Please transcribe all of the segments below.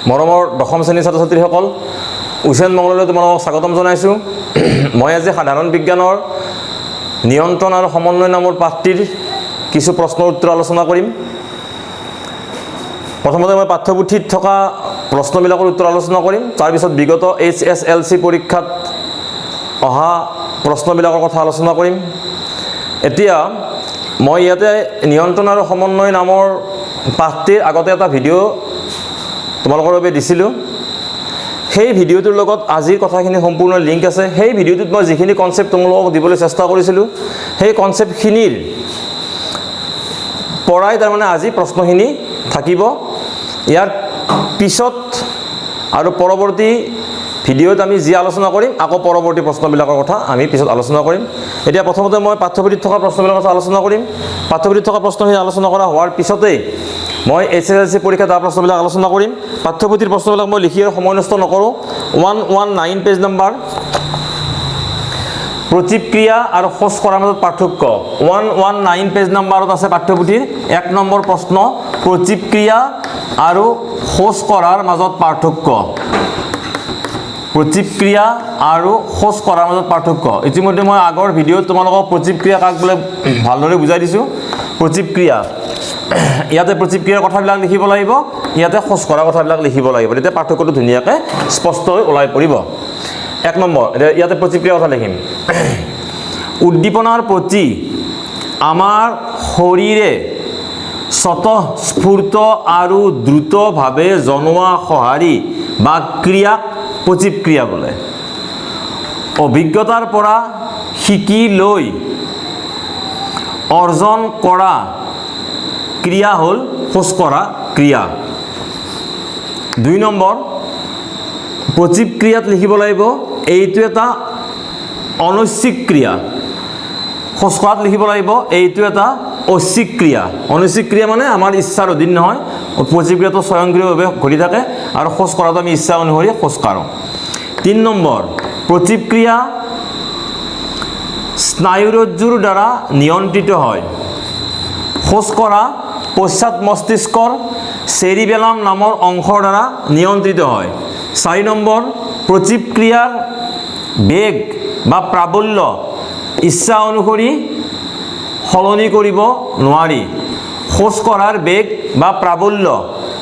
মৰমৰ দশম শ্ৰেণীৰ ছাত্ৰ ছাত্ৰীসকল, উচেন মংগললৈ তোমালোকক স্বাগতম জনাইছোঁ। মই আজি সাধাৰণ বিজ্ঞানৰ নিয়ন্ত্ৰণ আৰু সমন্বয় নামৰ পাঠটিৰ কিছু প্ৰশ্নৰ উত্তৰ আলোচনা কৰিম। প্ৰথমতে মই পাঠ্যপুথিত থকা প্ৰশ্নবিলাকৰ উত্তৰ আলোচনা কৰিম। তাৰপিছত বিগত HSLC পৰীক্ষাত অহা প্ৰশ্নবিলাকৰ কথা আলোচনা কৰিম। এতিয়া মই ইয়াতে নিয়ন্ত্ৰণ আৰু সমন্বয় নামৰ পাঠটিৰ আগতে এটা ভিডিঅ' তোমালোকৰ বাবে দিছিলোঁ। সেই ভিডিঅ'টোৰ লগত আজিৰ কথাখিনি সম্পূৰ্ণ লিংক আছে। সেই ভিডিঅ'টোত মই যিখিনি কনচেপ্ট তোমালোকক দিবলৈ চেষ্টা কৰিছিলোঁ, সেই কনচেপ্টখিনিৰ পৰাই তাৰমানে আজি প্ৰশ্নখিনি থাকিব। ইয়াৰ পিছত আৰু পৰৱৰ্তী ভিডিঅ'ত আমি যি আলোচনা কৰিম, আকৌ পৰৱৰ্তী প্ৰশ্নবিলাকৰ কথা আমি পিছত আলোচনা কৰিম। এতিয়া প্ৰথমতে মই পাঠ্যপুথিত থকা প্ৰশ্নবিলাকৰ কথা আলোচনা কৰিম। পাঠ্যপুথিত থকা প্ৰশ্নখিনি আলোচনা কৰা হোৱাৰ পিছতেই মই HSLC পৰীক্ষাত অহা প্ৰশ্নবিলাক আলোচনা কৰিম। পাঠ্যপুথিৰ প্ৰশ্নবিলাক মই লিখি আৰু সময় নষ্ট নকৰোঁ। 119 পেজ নম্বৰ, প্ৰতিক্ৰিয়া আৰু খোজ কৰাৰ মাজত পাৰ্থক্য। 119 পেজ নম্বৰত আছে পাঠ্যপুথিৰ 1 নম্বৰ প্ৰশ্ন, প্ৰতিক্ৰিয়া আৰু খোজ কৰাৰ মাজত পাৰ্থক্য। প্ৰতিক্ৰিয়া আৰু খোজ কৰাৰ মাজত পাৰ্থক্য। ইতিমধ্যে মই আগৰ ভিডিঅ'ত তোমালোকক প্ৰতিক্ৰিয়া কাক বোলে ভালদৰে বুজাই দিছোঁ। প্ৰতিক্ৰিয়া, ইয়াতে প্ৰতিক্ৰিয়াৰ কথাবিলাক লিখিব লাগিব, ইয়াতে খোজ কৰাৰ কথাবিলাক লিখিব লাগিব। তেতিয়া পাৰ্থক্যটো ধুনীয়াকৈ স্পষ্ট হৈ ওলাই পৰিব। 1 নম্বৰ, ইয়াতে প্ৰতিক্ৰিয়াৰ কথা লিখিম। উদ্দীপনাৰ প্ৰতি আমাৰ শৰীৰে স্বতঃস্ফূৰ্ত আৰু দ্ৰুতভাৱে জনোৱা সঁহাৰি বা ক্ৰিয়াক প্ৰতিক্ৰিয়া বোলে। অভিজ্ঞতাৰ পৰা শিকি লৈ অৰ্জন কৰা ক্ৰিয়া হ'ল খোজ কৰা ক্ৰিয়া। 2 নম্বৰ, প্ৰতিক্ৰিয়াত লিখিব লাগিব এইটো এটা অনৈচ্ছিক ক্ৰিয়া। খোজ কৰাত লিখিব লাগিব এইটো এটা ঐচ্ছিক ক্ৰিয়া। অনৈচ্ছিক ক্ৰিয়া মানে আমাৰ ইচ্ছাৰ অধীন নহয়, প্ৰতিক্ৰিয়াটো স্বয়ংক্ৰিয়ভাৱে ঘটি থাকে, আৰু খোজ কৰাটো আমি ইচ্ছা অনুসৰি খোজ কাঢ়োঁ। 3 নম্বৰ, প্ৰতিক্ৰিয়া স্নায়ুৰজ্জুৰ দ্বাৰা নিয়ন্ত্ৰিত হয়। খোজ কৰা পশ্চাৎ মস্তিষ্কৰ চেৰিবেলাম নামৰ অংশৰ দ্বাৰা নিয়ন্ত্ৰিত হয়। 4 নম্বৰ, প্ৰতিক্ৰিয়াৰ বেগ বা প্ৰাবল্য ইচ্ছা অনুসৰি সলনি কৰিব নোৱাৰি। খোজ কঢ়াৰ বেগ বা প্ৰাবল্য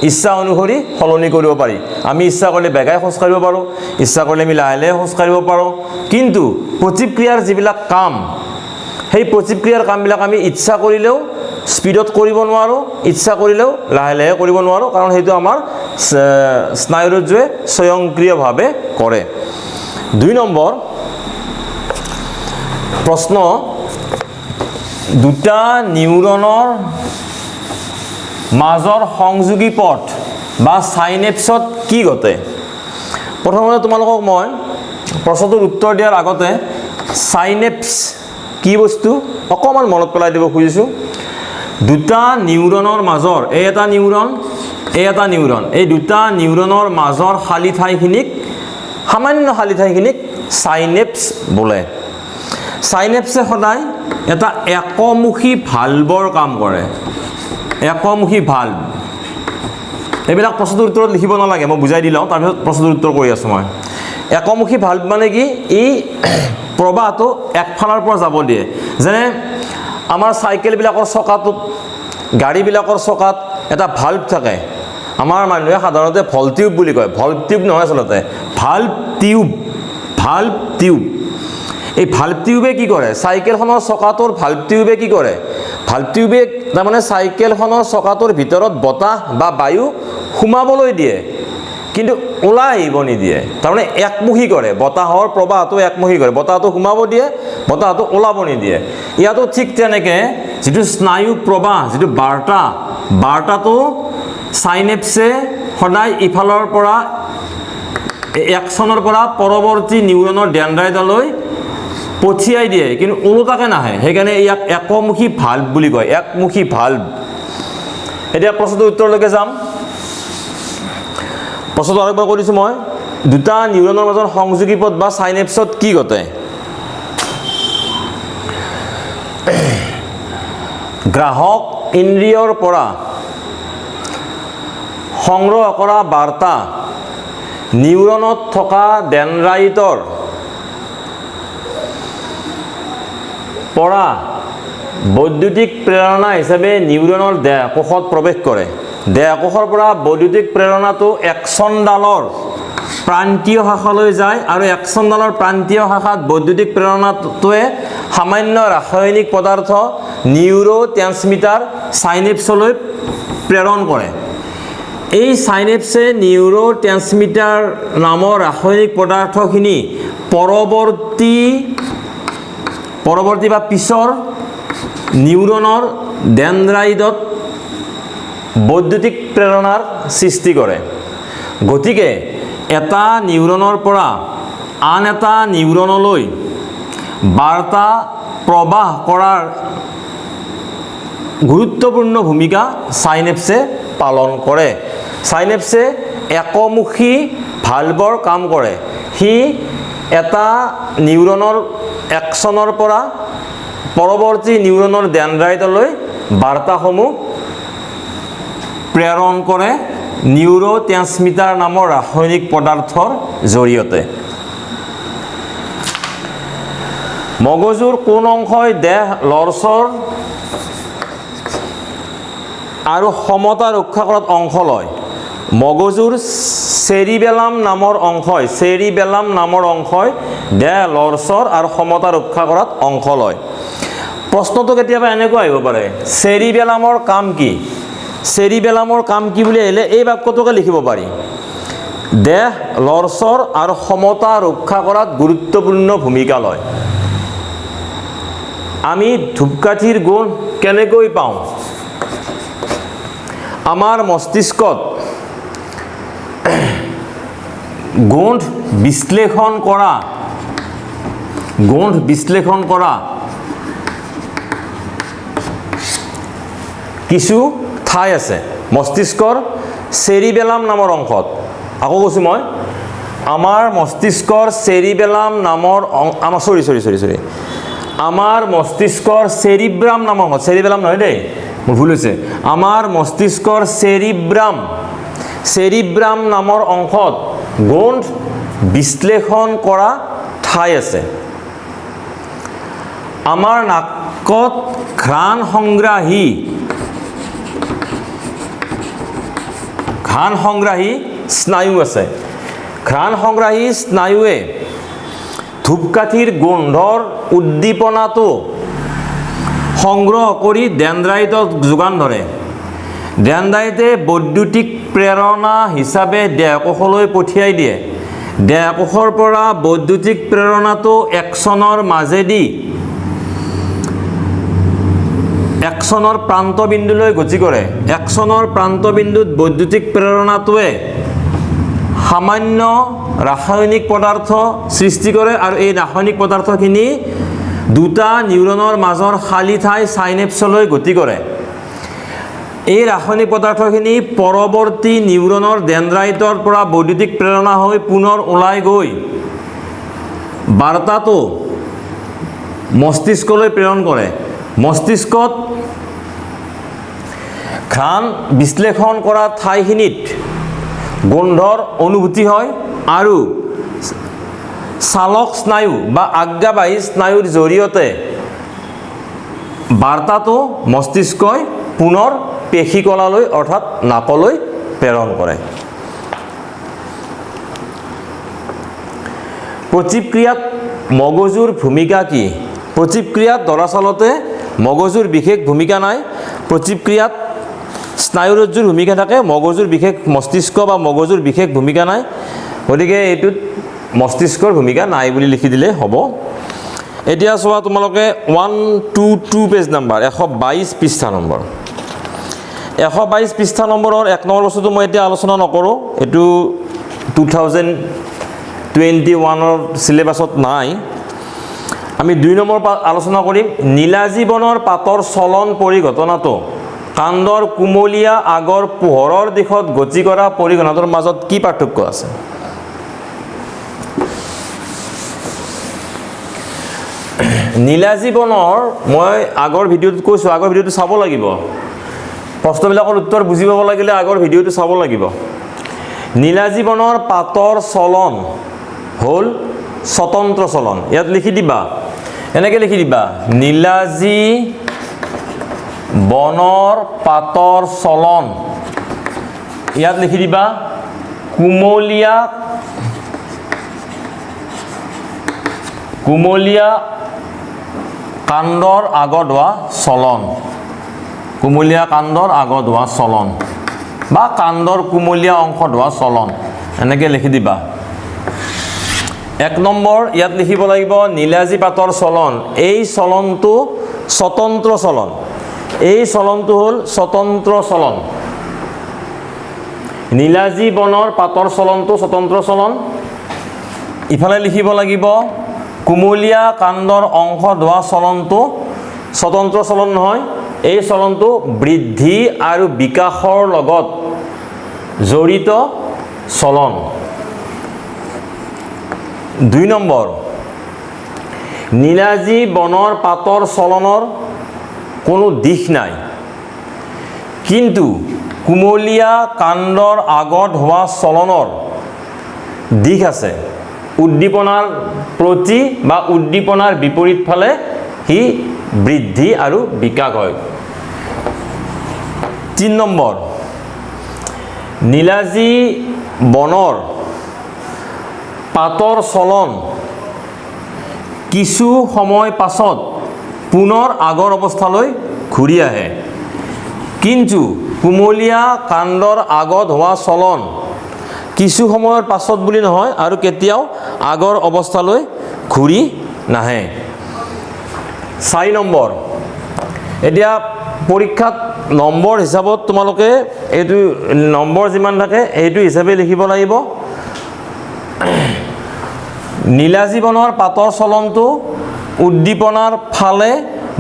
ইচ্ছা অনুসৰি সলনি কৰিব পাৰি। আমি ইচ্ছা কৰিলে বেগাই খোজ কাঢ়িব পাৰোঁ, ইচ্ছা কৰিলে আমি লাহে লাহে খোজ কাঢ়িব পাৰোঁ। কিন্তু প্ৰতিক্ৰিয়াৰ যিবিলাক কাম, সেই প্ৰতিক্ৰিয়াৰ কামবিলাক আমি ইচ্ছা কৰিলেও স্পীডত কৰিব নোৱাৰোঁ, ইচ্ছা কৰিলেও লাহে লাহে কৰিব নোৱাৰোঁ, কাৰণ সেইটো আমাৰ স্নায়ুৰজ্জুৱে স্বয়ংক্ৰিয়ভাৱে কৰে। 2 নম্বৰ প্ৰশ্ন, দুটা নিউৰনৰ মাজৰ সংযোগী পথ বা চাইনেপছত কি ঘটে? প্ৰথমতে তোমালোকক মই প্ৰশ্নটোৰ উত্তৰ দিয়াৰ আগতে চাইনেপছ কি বস্তু অকণমান মনত পেলাই দিব খুজিছোঁ। দুটা নিউৰনৰ মাজৰ, এই এটা নিউৰন, এই এটা নিউৰন, এই দুটা নিউৰনৰ মাজৰ খালী ঠাইখিনিক, সামান্য খালী ঠাইখিনিক চাইনেপছ বোলে। চাইনেপছে সদায় এটা একমুখী ভাল্বৰ কাম কৰে। একমুখী ভাল্ব, এইবিলাক প্ৰশ্নটোৰ উত্তৰত লিখিব নালাগে, মই বুজাই দি লওঁ, তাৰপিছত প্ৰশ্নটোৰ উত্তৰ কৰি আছোঁ মই। একমুখী ভাল্ব মানে কি? এই প্ৰবাহটো একফালৰ পৰা যাব দিয়ে। যেনে আমাৰ চাইকেলবিলাকৰ চকাটোত, গাড়ীবিলাকৰ চকাত এটা ভাল্ব থাকে। আমাৰ মানুহে সাধাৰণতে ভল্ভ টিউব বুলি কয়, ভল্ভ টিউব নহয় আচলতে, ভাল্ভ টিউব। ভাল্ভ টিউব, এই ভাল্ভ টিউবে কি কৰে? চাইকেলখনৰ চকাটোৰ ভাল্ভ টিউবে কি কৰে? ভাল্ভ টিউবে তাৰমানে চাইকেলখনৰ চকাটোৰ ভিতৰত বতাহ বা বায়ু সোমাবলৈ দিয়ে, কিন্তু ওলাই আহিব নিদিয়ে। তাৰমানে একমুখী কৰে, বতাহৰ প্ৰবাহটো একমুখী কৰে, বতাহটো সোমাব দিয়ে, বতাহটো ওলাব নিদিয়ে। ইয়াতো ঠিক তেনেকৈ যিটো স্নায়ু প্ৰবাহ, যিটো বাৰ্তাটো চাইনেপছে সদায় ইফালৰ পৰা, একচনৰ পৰা পৰৱৰ্তী নিউৰনৰ ডেনড্ৰাইটলৈ পঠিয়াই দিয়ে, কিন্তু ওলোটাকৈ নাহে। সেইকাৰণে ইয়াক একমুখী ভাল্ব বুলি কয়, একমুখী ভাল্ব। এতিয়া প্ৰশ্নটোৰ উত্তৰলৈকে যাম। প্ৰশ্নটো আৰম্ভ কৰিছোঁ মই। দুটা নিউৰনৰ মাজৰ সংযোগী পথ বা চাইনেপছত কি ঘটে? গ্ৰাহক ইন্দ্ৰিয়ৰ পৰা সংগ্ৰহ কৰা বাৰ্তা নিউৰনত থকা ডেনড্ৰাইটৰ পৰা বৈদ্যুতিক প্ৰেৰণা হিচাপে নিউৰনৰ দেহ কোষত প্ৰৱেশ কৰে। দেহ কোষৰ পৰা বৈদ্যুতিক প্ৰেৰণাটো এক্সনডালৰ প্ৰান্তীয় শাখালৈ যায় আৰু এক্সনডালৰ প্ৰান্তীয় শাখাত বৈদ্যুতিক প্ৰেৰণাটোৱে সামান্য ৰাসায়নিক পদাৰ্থ নিউৰো ট্ৰেন্সমিটাৰ চাইনেপছলৈ প্ৰেৰণ কৰে। এই চাইনেপছে নিউৰো ট্ৰেন্সমিটাৰ নামৰ ৰাসায়নিক পদাৰ্থখিনি পৰৱৰ্তী বা পিছৰ নিউৰনৰ ডেনড্ৰাইটত বৈদ্যুতিক প্ৰেৰণাৰ সৃষ্টি কৰে। গতিকে এটা নিউৰনৰ পৰা আন এটা নিউৰনলৈ বাৰ্তা প্ৰবাহ কৰাৰ গুৰুত্বপূৰ্ণ ভূমিকা চাইনেপছে পালন কৰে। চাইনেপছে একমুখী ভালভৰ কাম কৰে। সি এটা নিউৰনৰ এক্সনৰ পৰা পৰৱৰ্তী নিউৰনৰ ডেনড্ৰাইটলৈ বাৰ্তাসমূহ প্ৰেৰণ কৰে নিউৰো ট্ৰেন্সমিটাৰ নামৰ ৰাসায়নিক পদাৰ্থৰ জৰিয়তে। মগজুৰ কোন অংশই দেহ লৰচৰ আৰু সমতা ৰক্ষা কৰাত অংশ লয়? মগজুৰ চেৰিবেলাম নামৰ অংশই দেহ লৰচৰ আৰু সমতা ৰক্ষা কৰাত অংশ লয়। প্ৰশ্নটো কেতিয়াবা এনেকুৱা আহিব পাৰে, চেৰিবেলামৰ কাম কি? চেৰিবেলামৰ কাম কি বুলি আহিলে এই বাক্যটোকে লিখিব পাৰি, দেহ লৰচৰ আৰু সমতা ৰক্ষা কৰাত গুৰুত্বপূৰ্ণ ভূমিকা লয়। আমি ধূপকাঠিৰ গোন্ধ কেনেকৈ পাওঁ? আমাৰ মস্তিষ্কত গোন্ধ বিশ্লেষণ কৰা কিছু ঠাই আছে মস্তিষ্কৰ চেৰিবেলাম নামৰ অংশত। আকৌ কৈছোঁ মই, আমাৰ মস্তিষ্কৰ চেৰিবেলাম নামৰ আমাৰ মস্তিষ্কৰ চেৰিব্ৰাম নামৰ অংশত, চেৰিবেলাম নহয় দেই, মোৰ ভুল হৈছে, আমাৰ মস্তিষ্কৰ চেৰিব্ৰাম নামৰ অংশত গোন্ধ বিশ্লেষণ কৰা ঠাই আছে। আমাৰ নাকত ঘ্ৰাণ সংগ্ৰাহী স্নায়ু আছে। ঘ্ৰাণ সংগ্ৰাহী স্নায়ুৱে ধূপকাঠিৰ গোন্ধৰ উদ্দীপনাটো সংগ্ৰহ কৰি ডেনড্ৰাইটক যোগান ধৰে। ডেনড্ৰাইটে বৈদ্যুতিক প্ৰেৰণা হিচাপে দেহকোষলৈ পঠিয়াই দিয়ে। দেহকোষৰ পৰা বৈদ্যুতিক প্ৰেৰণাটো এক্সনৰ মাজেদি এক্সনৰ প্ৰান্তবিন্দুলৈ গতি কৰে। এক্সনৰ প্ৰান্তবিন্দুত বৈদ্যুতিক প্ৰেৰণাটোৱে সামান্য ৰাসায়নিক পদাৰ্থ সৃষ্টি কৰে আৰু এই ৰাসায়নিক পদাৰ্থখিনি দুটা নিউৰনৰ মাজৰ খালী ঠাই চাইনেপছলৈ গতি কৰে। এই ৰাসায়নিক পদাৰ্থখিনি পৰৱৰ্তী নিউৰনৰ ডেনড্ৰাইটৰ পৰা বৈদ্যুতিক প্ৰেৰণা হৈ পুনৰ ওলাই গৈ বাৰ্তাটো মস্তিষ্কলৈ প্ৰেৰণ কৰে। মস্তিষ্কত ঘ্ৰাণ বিশ্লেষণ কৰা ঠাইখিনিত গোন্ধৰ অনুভূতি হয় আৰু চালক স্নায়ু বা আজ্ঞাবাহী স্নায়ুৰ জৰিয়তে বাৰ্তাটো মস্তিষ্কই পুনৰ পেশীকলালৈ অৰ্থাৎ নাকলৈ প্ৰেৰণ কৰে। প্ৰতিক্ৰিয়াত মগজুৰ ভূমিকা কি? প্ৰতিক্ৰিয়াত দৰাচলতে মগজুৰ বিশেষ ভূমিকা নাই। প্ৰতিক্ৰিয়াত স্নায়ুৰজ্জুৰ ভূমিকা থাকে, মগজুৰ বিশেষ মস্তিষ্ক বা মগজুৰ বিশেষ ভূমিকা নাই। গতিকে এইটোত মস্তিষ্কৰ ভূমিকা নাই বুলি লিখি দিলে হ'ব। এতিয়া চোৱা তোমালোকে 122 পেজ নম্বৰ 122 পৃষ্ঠা নম্বৰ 122 পৃষ্ঠা নম্বৰৰ 1 নম্বৰ বস্তুটো মই এতিয়া আলোচনা নকৰোঁ, এইটো 2021ৰ চিলেবাছত নাই। আমি 2 নম্বৰ আলোচনা কৰিম। নীলাজীবনৰ পাতৰ চলন পৰিঘটনাটো কাণ্ডৰ কুমলীয়া আগৰ পোহৰৰ দিশত গতি কৰা পৰিঘটনাটোৰ মাজত কি পাৰ্থক্য আছে? নীলাজীবনৰ মই আগৰ ভিডিঅ'টোত কৈছোঁ, আগৰ ভিডিঅ'টো চাব লাগিব। প্ৰশ্নবিলাকৰ উত্তৰ বুজি পাব লাগিলে আগৰ ভিডিঅ'টো চাব লাগিব নীলাজী বনৰ পাতৰ চলন হ'ল স্বতন্ত্ৰ চলন ইয়াত লিখি দিবা এনেকৈ লিখি দিবা নীলাজী বনৰ পাতৰ চলন ইয়াত লিখি দিবা কুমলীয়া কাণ্ডৰ আগত হোৱা চলন কুমলীয়া কাণ্ডৰ আগত হোৱা চলন বা কাণ্ডৰ কুমলীয়া অংশত হোৱা চলন এনেকৈ লিখি দিবা 1 নম্বৰ ইয়াত লিখিব লাগিব নীলাজী পাতৰ চলন এই চলনটো স্বতন্ত্ৰ চলন এই চলনটো হ'ল স্বতন্ত্ৰ চলন নীলাজী বনৰ পাতৰ চলনটো স্বতন্ত্ৰ চলন ইফালে লিখিব লাগিব কুমলীয়া কাণ্ডৰ অংশত হোৱা চলনটো স্বতন্ত্ৰ চলন নহয় এই চলনটো বৃদ্ধি আৰু বিকাশৰ লগত জড়িত চলন 2 নম্বৰ নীলাজী বনৰ পাতৰ চলনৰ কোনো দিশ নাই কিন্তু কুমলীয়া কাণ্ডৰ আগত হোৱা চলনৰ দিশ আছে উদ্দীপনাৰ প্ৰতি বা উদ্দীপনাৰ বিপৰীত ফালে হি বৃদ্ধি আৰু বিকাশ হয় 3 নম্বৰ নীলাজী বনৰ পাতৰ চলন কিছু সময় পাছত পুনৰ আগৰ অৱস্থালৈ ঘূৰি আহে কিন্তু কুমলীয়া কাণ্ডৰ আগত হোৱা চলন কিছু সময়ৰ পাছত বুলি নহয় আৰু কেতিয়াও আগৰ অৱস্থালৈ ঘূৰি নাহে 4 নম্বৰ এতিয়া পৰীক্ষাত নম্বৰ হিচাপত তোমালোকে এইটো নম্বৰ যিমান থাকে এইটো হিচাপে লিখিব লাগিব নীলাজী বনৰ পাতৰ চলনটো উদ্দীপনাৰ ফালে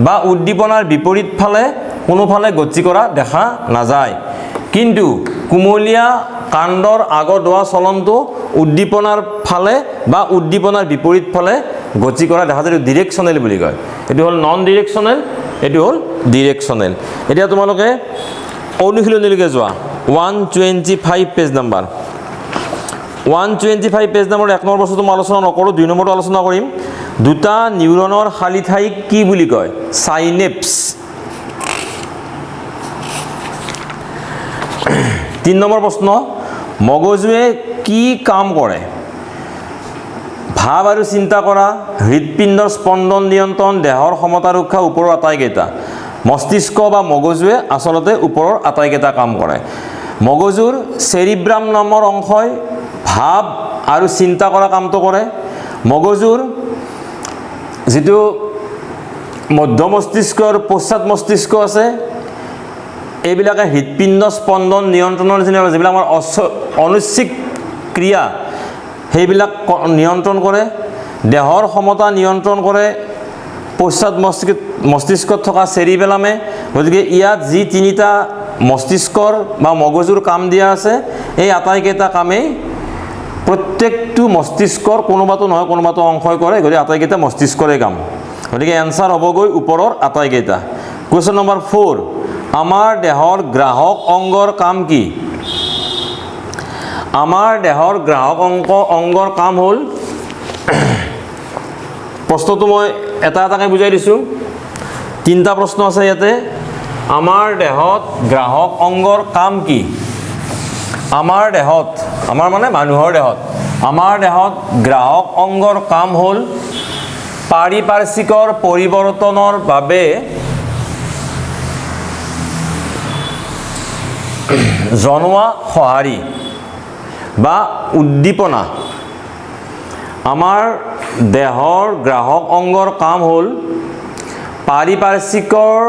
বা উদ্দীপনাৰ বিপৰীত ফালে কোনোফালে গতি কৰা দেখা নাযায় কিন্তু কুমলীয়া কাণ্ডৰ আগত হোৱা চলনটো উদ্দীপনাৰ ফালে বা উদ্দীপনাৰ বিপৰীত ফালে গতি কৰা দেখা যায় ডিৰেকশ্যনেল বুলি কয় এটো হ'ল নন ডিৰেকশ্যনেল এটো হ'ল ডিৰেকশ্যনেল এতিয়া তোমালোকে অনুশীলনীলৈকে যোৱা 125 page number 125 page number 1 number বস্তুটো মই আলোচনা নকৰোঁ 2 নম্বৰটো আলোচনা কৰিম দুটা নিউৰনৰ খালী ঠাইক কি বুলি কয় সাইনেপছ 3 নম্বৰ প্ৰশ্ন মগজুৱে কি কাম কৰে ভাব আৰু চিন্তা কৰা হৃদপিণ্ডৰ স্পন্দন নিয়ন্ত্ৰণ দেহৰ সমতা ৰক্ষা ওপৰৰ আটাইকেইটা মস্তিষ্ক বা মগজুৱে আসলতে ওপৰৰ আটাইকেইটা কাম কৰে মগজুৰ চেৰিব্ৰাম নামৰ অংশই ভাব আৰু চিন্তা কৰা কামটো কৰে মগজুৰ যেটো মধ্য মস্তিষ্ক আৰু পশ্চাৎ মস্তিষ্ক আছে এইবিলাকে হৃদপিণ্ড স্পন্দন নিয়ন্ত্ৰণৰ যিবিলাক আমাৰ অনুচ্ছিক ক্ৰিয়া সেইবিলাক নিয়ন্ত্ৰণ কৰে দেহৰ সমতা নিয়ন্ত্ৰণ কৰে পশ্চাৎ মস্তিষ্কত থকা চেৰিবেলামে গতিকে ইয়াত যি তিনিটা মস্তিষ্কৰ বা মগজুৰ কাম দিয়া আছে এই আটাইকেইটা কামেই প্ৰত্যেকটো মস্তিষ্কৰ কোনোবাটো নহয় কোনোবাটো অংশই কৰে গতিকে আটাইকেইটা মস্তিষ্কৰে কাম গতিকে এনসাৰ হ'বগৈ ওপৰৰ আটাইকেইটা কোৱেশ্চন নম্বৰ 4 আমাৰ দেহৰ গ্ৰাহক অংগৰ কাম কি আমাৰ দেহৰ গ্ৰাহক অংগৰ কাম হ'ল প্ৰশ্নটো মই এটা এটাকৈ বুজাই দিছোঁ 3টা প্ৰশ্ন আছে ইয়াতে আমাৰ দেহত গ্ৰাহক অংগৰ কাম কি আমাৰ দেহত আমাৰ মানে মানুহৰ দেহত আমাৰ দেহত গ্ৰাহক অংগৰ কাম হ'ল পাৰিপাৰ্শ্বিকৰ পৰিৱৰ্তনৰ বাবে জনোৱা সঁহাৰি বা উদ্দীপনা আমাৰ দেহৰ গ্ৰাহক অংগৰ কাম হ'ল পাৰিপাৰ্শ্বিকৰ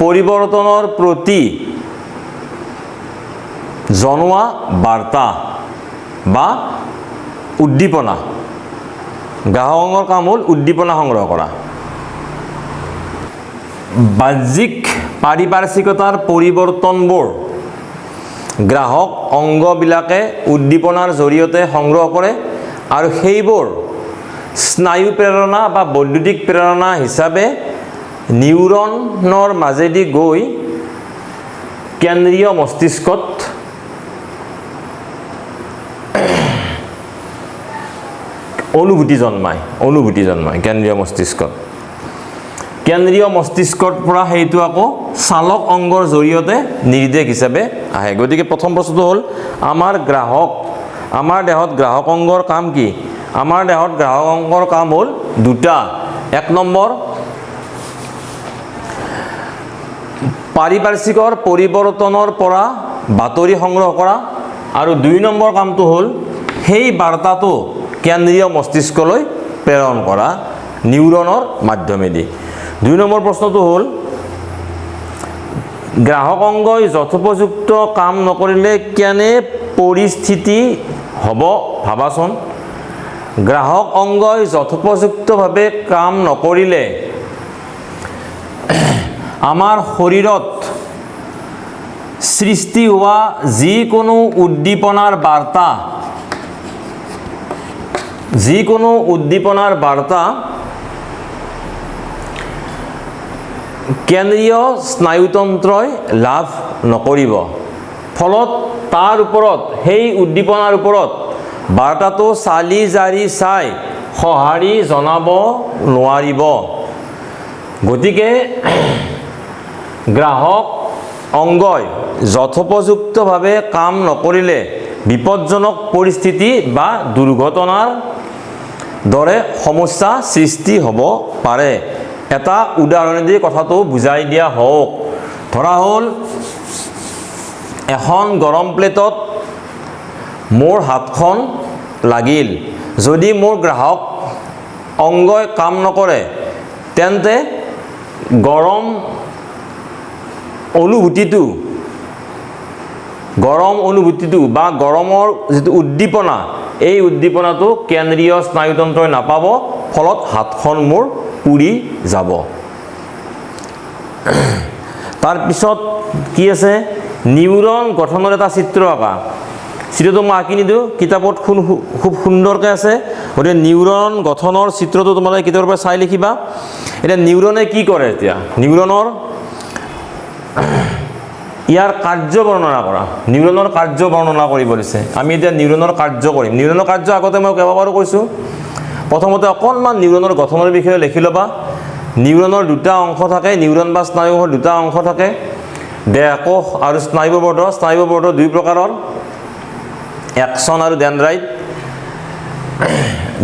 পৰিৱৰ্তনৰ প্ৰতি জনোৱা বাৰ্তা বা উদ্দীপনা গ্ৰাহক অংগৰ কাম হ'ল উদ্দীপনা সংগ্ৰহ কৰা বাহ্যিক পাৰিপাৰ্শ্বিকতাৰ পৰিৱৰ্তনবোৰ গ্ৰাহক অংগবিলাকে উদ্দীপনাৰ জৰিয়তে সংগ্ৰহ কৰে আৰু সেইবোৰ স্নায়ু প্ৰেৰণা বা বৈদ্যুতিক প্ৰেৰণা হিচাপে নিউৰনৰ মাজেদি গৈ কেন্দ্ৰীয় মস্তিষ্কত অনুভূতি জন্মায় কেন্দ্ৰীয় মস্তিষ্কত। কেন্দ্ৰীয় মস্তিষ্কৰ পৰা সেইটো আকৌ চালক অংগৰ জৰিয়তে নিৰ্দেশ হিচাপে আহে। গতিকে প্ৰথম প্ৰশ্নটো হ'ল আমাৰ দেহত গ্ৰাহক অংগৰ কাম কি? আমাৰ দেহত গ্ৰাহক অংগৰ কাম হ'ল দুটা। এক নম্বৰ, পাৰিপাৰ্শ্বিকৰ পৰিৱৰ্তনৰ পৰা বাতৰি সংগ্ৰহ কৰা, আৰু 2 নম্বৰ কামটো হ'ল সেই বাৰ্তাটো কেন্দ্ৰীয় মস্তিষ্কলৈ প্ৰেৰণ কৰা নিউৰনৰ মাধ্যমেদি। 2 নম্বৰ প্ৰশ্নটো হ'ল গ্ৰাহক অংগই যথোপযুক্ত কাম নকৰিলে কেনে পৰিস্থিতি হ'ব ভাবাচোন। গ্ৰাহক অংগই যথোপযুক্তভাৱে কাম নকৰিলে আমাৰ শৰীৰত সৃষ্টি হোৱা যিকোনো উদ্দীপনাৰ বাৰ্তা কেন্দ্ৰীয় স্নায়ুতন্ত্ৰই লাভ নকৰিব। ফলত তাৰ ওপৰত, সেই উদ্দীপনাৰ ওপৰত বাৰ্তাটো চালি জাৰি চাই সঁহাৰি জনাব নোৱাৰিব। গতিকে গ্ৰাহক অংগই যথোপযুক্তভাৱে কাম নকৰিলে বিপদজনক পৰিস্থিতি বা দুৰ্ঘটনাৰ দৰে সমস্যা সৃষ্টি হ'ব পাৰে। এটা উদাহৰণেদি কথাটো বুজাই দিয়া হওক। ধৰা হ'ল এখন গৰম প্লেটত মোৰ হাতখন লাগিল। যদি মোৰ গ্ৰাহক অংগই কাম নকৰে তেন্তে গৰম অনুভূতিটো বা গৰমৰ যিটো উদ্দীপনা, এই উদ্দীপনাটো কেন্দ্ৰীয় স্নায়ুতন্ত্ৰই নাপাব। ফলত হাতখন মোৰ পুৰি যাব। তাৰপিছত কি আছে, নিউৰন গঠনৰ এটা চিত্ৰ আঁকা। চিত্ৰটো মই আঁকি নিদিওঁ, কিতাপত খুব সুন্দৰকৈ আছে। গতিকে নিউৰন গঠনৰ চিত্ৰটো তোমালোকে কিতাপৰ পৰা চাই লিখিবা। এতিয়া নিউৰনে কি কৰে? এতিয়া নিউৰনৰ ইয়াৰ কাৰ্য বৰ্ণনা কৰা। নিউৰনৰ কাৰ্য বৰ্ণনা কৰিব দিছে। আমি এতিয়া নিউৰনৰ কাৰ্য কৰিম। নিউৰনৰ কাৰ্য আগতে মই কেইবাবাৰো কৈছোঁ। প্ৰথমতে অকণমান নিউৰনৰ গঠনৰ বিষয়ে লিখি ল'বা। নিউৰনৰ 2টা অংশ থাকে। নিউৰন বা স্নায়ুকোষৰ 2টা অংশ থাকে, দেহকোষ আৰু স্নায়ুবৰ্ধ। স্নায়ুবৰ্ধ 2 প্ৰকাৰৰ, একচন আৰু ডেনড্ৰাইট।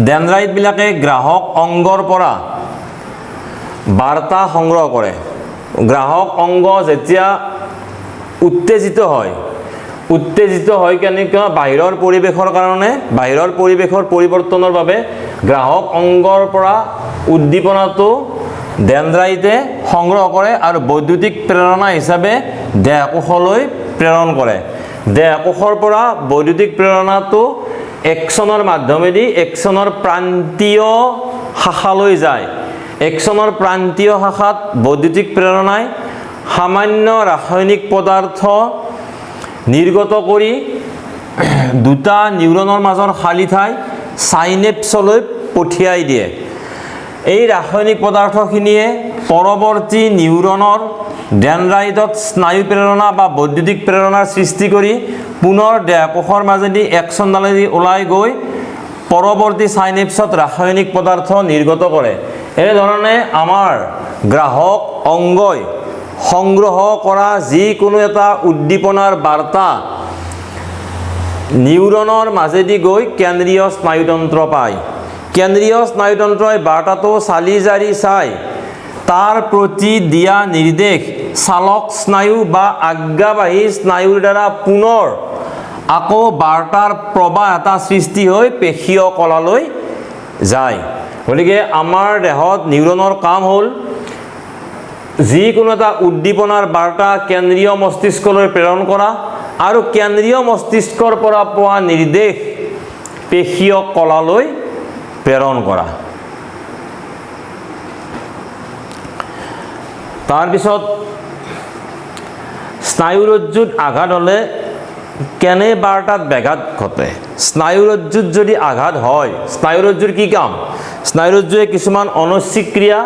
ডেনড্ৰাইটবিলাকে গ্ৰাহক অংগৰ পৰা বাৰ্তা সংগ্ৰহ কৰে। গ্ৰাহক অংগ যেতিয়া উত্তেজিত হয় কেনেকুৱা বাহিৰৰ পৰিৱেশৰ কাৰণে, বাহিৰৰ পৰিৱেশৰ পৰিৱৰ্তনৰ বাবে গ্ৰাহক অংগৰ পৰা উদ্দীপনাটো ডেনড্ৰাইটে সংগ্ৰহ কৰে আৰু বৈদ্যুতিক প্ৰেৰণা হিচাপে দেহকোষলৈ প্ৰেৰণ কৰে। দেহকোষৰ পৰা বৈদ্যুতিক প্ৰেৰণাটো একচনৰ মাধ্যমেদি একচনৰ প্ৰান্তীয় শাখালৈ যায়। একচনৰ প্ৰান্তীয় শাখাত বৈদ্যুতিক প্ৰেৰণাই সামান্য ৰাসায়নিক পদাৰ্থ নিৰ্গত কৰি 2টা নিউৰনৰ মাজৰ খালী ঠাই চাইনেপছলৈ পঠিয়াই দিয়ে। এই ৰাসায়নিক পদাৰ্থখিনিয়ে পৰৱৰ্তী নিউৰনৰ ডেনড্ৰাইটত স্নায়ু প্ৰেৰণা বা বৈদ্যুতিক প্ৰেৰণাৰ সৃষ্টি কৰি পুনৰ দেহকোষৰ মাজেদি একচনডালেদি ওলাই গৈ পৰৱৰ্তী চাইনেপছত ৰাসায়নিক পদাৰ্থ নিৰ্গত কৰে। এনেধৰণে আমাৰ গ্ৰাহক অংগই সংগ্ৰহ কৰা যিকোনো এটা উদ্দীপনাৰ বাৰ্তা নিউৰনৰ মাজেদি গৈ কেন্দ্ৰীয় স্নায়ুতন্ত্ৰ পায়। কেন্দ্ৰীয় স্নায়ুতন্ত্ৰই বাৰ্তাটো চালি জাৰি চাই তাৰ প্ৰতি দিয়া নিৰ্দেশ চালক স্নায়ু বা আজ্ঞাবাহী স্নায়ুৰ দ্বাৰা পুনৰ আকৌ বাৰ্তাৰ প্ৰবাহ এটা সৃষ্টি হৈ পেশীয় কলালৈ যায়। গতিকে আমাৰ দেহত নিউৰনৰ কাম হ'ল যিকোনো এটা উদ্দীপনাৰ বাৰ্তা কেন্দ্ৰীয় মস্তিষ্কলৈ প্ৰেৰণ কৰা আৰু কেন্দ্ৰীয় মস্তিষ্কৰ পৰা পোৱা নিৰ্দেশ পেশীয় কলালৈ প্ৰেৰণ কৰা। তাৰপিছত স্নায়ুৰজ্জুত আঘাত হ'লে কেনে বাৰ্তাত ব্যাঘাত ঘটে? স্নায়ুৰজ্জুত যদি আঘাত হয়, স্নায়ুৰজ্জুৰ কি কাম? স্নায়ুৰজ্জুৱে কিছুমান অনৈচ্ছিক ক্ৰিয়া